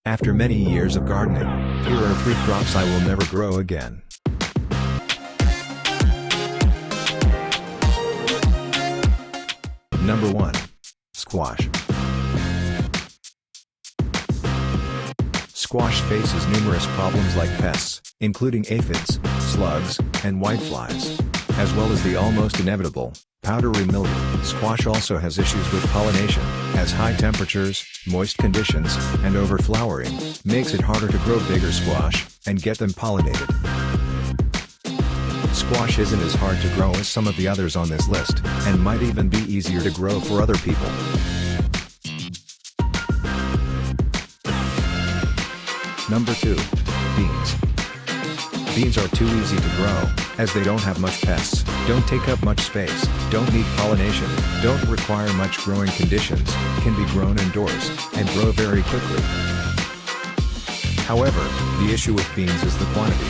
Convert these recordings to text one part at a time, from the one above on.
After many years of gardening, here are 3 crops I will never grow again. Number 1. Squash. Squash faces numerous problems like pests, including aphids, slugs, and whiteflies, as well as the almost inevitable powdery mildew. Squash also has issues with pollination, as high temperatures, moist conditions, and overflowering makes it harder to grow bigger squash and get them pollinated. Squash isn't as hard to grow as some of the others on this list, and might even be easier to grow for other people. Number 2. Beans. Beans are too easy to grow, as they don't have much pests, don't take up much space, don't need pollination, don't require much growing conditions, can be grown indoors, and grow very quickly. However, the issue with beans is the quantity.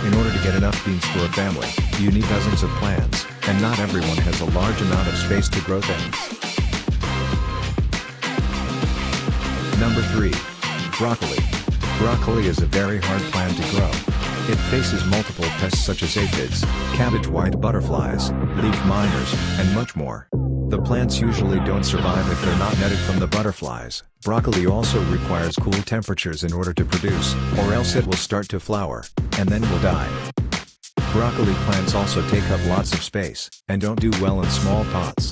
In order to get enough beans for a family, you need dozens of plants, and not everyone has a large amount of space to grow things. Number 3. Broccoli. Broccoli is a very hard plant to grow. It faces multiple pests such as aphids, cabbage white butterflies, leaf miners, and much more. The plants usually don't survive if they're not netted from the butterflies. Broccoli also requires cool temperatures in order to produce, or else it will start to flower, and then will die. Broccoli plants also take up lots of space, and don't do well in small pots.